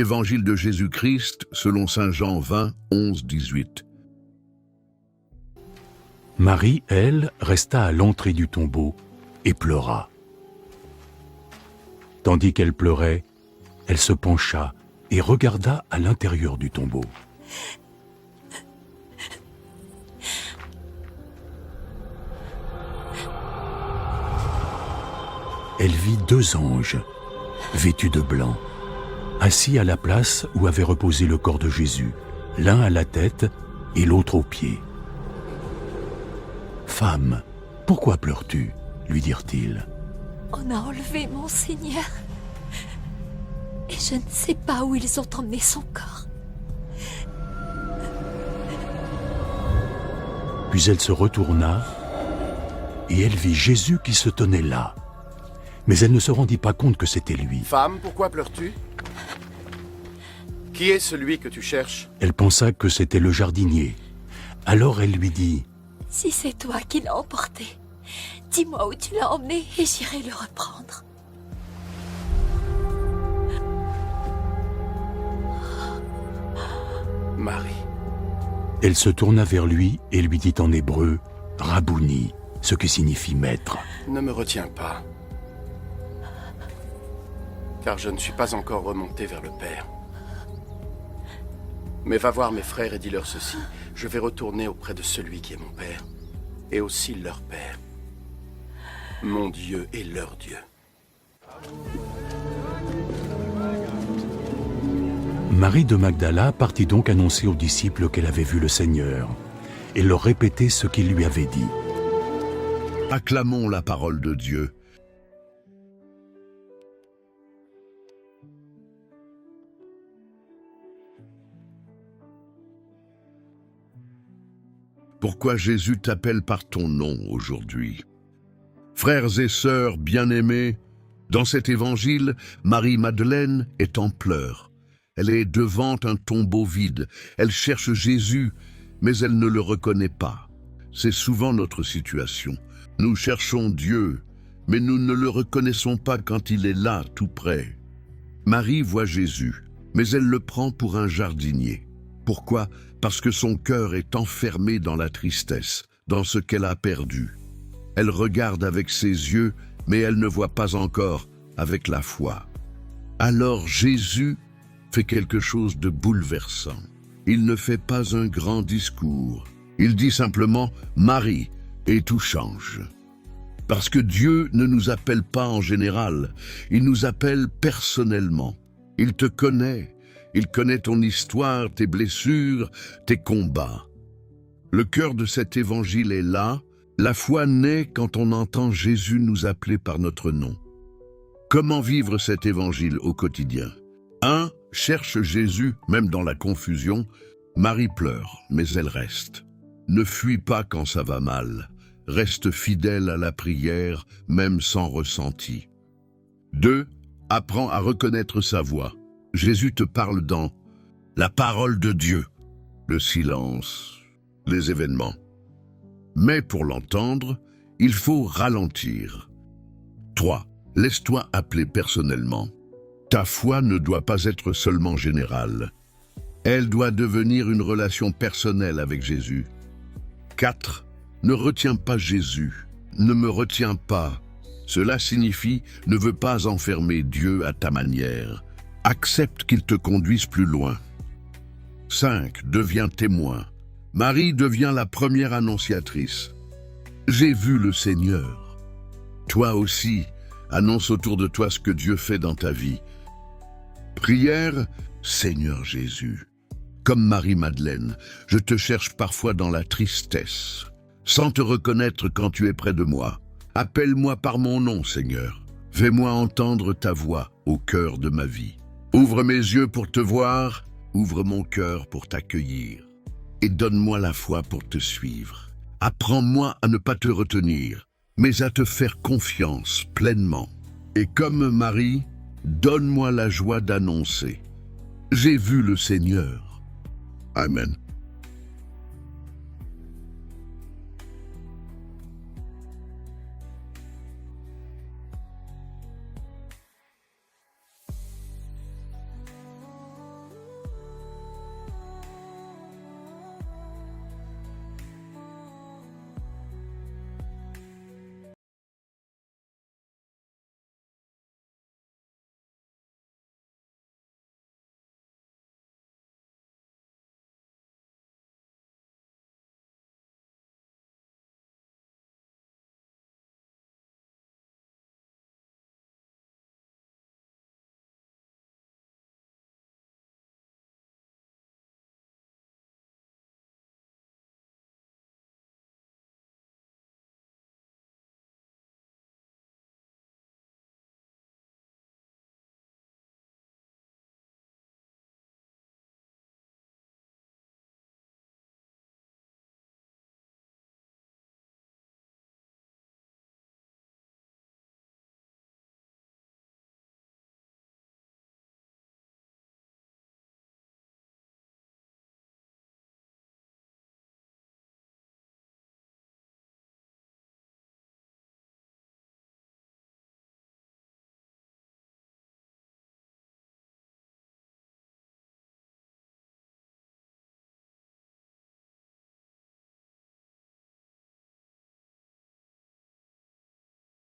Évangile de Jésus-Christ selon saint Jean 20, 11, 18. Marie, elle, resta à l'entrée du tombeau et pleura. Tandis qu'elle pleurait, elle se pencha et regarda à l'intérieur du tombeau. Elle vit 2 anges, vêtus de blanc, assis à la place où avait reposé le corps de Jésus, l'un à la tête et l'autre aux pieds. « Femme, pourquoi pleures-tu » lui dirent-ils. « On a enlevé mon Seigneur, et je ne sais pas où ils ont emmené son corps. » Puis elle se retourna, et elle vit Jésus qui se tenait là. Mais elle ne se rendit pas compte que c'était lui. « Femme, pourquoi pleures-tu ? Qui est celui que tu cherches ?» Elle pensa que c'était le jardinier. Alors elle lui dit: « Si c'est toi qui l'as emporté, dis-moi où tu l'as emmené et j'irai le reprendre. » Marie. Elle se tourna vers lui et lui dit en hébreu « Rabouni », ce qui signifie « maître ». Ne me retiens pas, car je ne suis pas encore remonté vers le Père. Mais va voir mes frères et dis-leur ceci: je vais retourner auprès de celui qui est mon Père, et aussi leur Père, mon Dieu et leur Dieu. Marie de Magdala partit donc annoncer aux disciples qu'elle avait vu le Seigneur et leur répéter ce qu'il lui avait dit. Acclamons la parole de Dieu. Pourquoi Jésus t'appelle par ton nom aujourd'hui. Frères et sœurs bien-aimés, dans cet évangile, Marie-Madeleine est en pleurs. Elle est devant un tombeau vide. Elle cherche Jésus, mais elle ne le reconnaît pas. C'est souvent notre situation. Nous cherchons Dieu, mais nous ne le reconnaissons pas quand il est là, tout près. Marie voit Jésus, mais elle le prend pour un jardinier. Pourquoi ? Parce que son cœur est enfermé dans la tristesse, dans ce qu'elle a perdu. Elle regarde avec ses yeux, mais elle ne voit pas encore avec la foi. Alors Jésus fait quelque chose de bouleversant. Il ne fait pas un grand discours. Il dit simplement « Marie » et tout change. Parce que Dieu ne nous appelle pas en général, il nous appelle personnellement. Il te connaît. Il connaît ton histoire, tes blessures, tes combats. Le cœur de cet évangile est là. La foi naît quand on entend Jésus nous appeler par notre nom. Comment vivre cet évangile au quotidien ? 1. Cherche Jésus, même dans la confusion. Marie pleure, mais elle reste. Ne fuis pas quand ça va mal. Reste fidèle à la prière, même sans ressenti. 2. Apprends à reconnaître sa voix. Jésus te parle dans la parole de Dieu, le silence, les événements. Mais pour l'entendre, il faut ralentir. 3. Laisse-toi appeler personnellement. Ta foi ne doit pas être seulement générale. Elle doit devenir une relation personnelle avec Jésus. 4. Ne retiens pas Jésus. Ne me retiens pas. Cela signifie ne veux pas enfermer Dieu à ta manière. Accepte qu'il te conduise plus loin. 5. Deviens témoin. Marie devient la première annonciatrice. J'ai vu le Seigneur. Toi aussi, annonce autour de toi ce que Dieu fait dans ta vie. Prière, Seigneur Jésus. Comme Marie-Madeleine, je te cherche parfois dans la tristesse, sans te reconnaître quand tu es près de moi. Appelle-moi par mon nom, Seigneur. Fais-moi entendre ta voix au cœur de ma vie. Ouvre mes yeux pour te voir, ouvre mon cœur pour t'accueillir. Et donne-moi la foi pour te suivre. Apprends-moi à ne pas te retenir, mais à te faire confiance pleinement. Et comme Marie, donne-moi la joie d'annoncer. J'ai vu le Seigneur. Amen.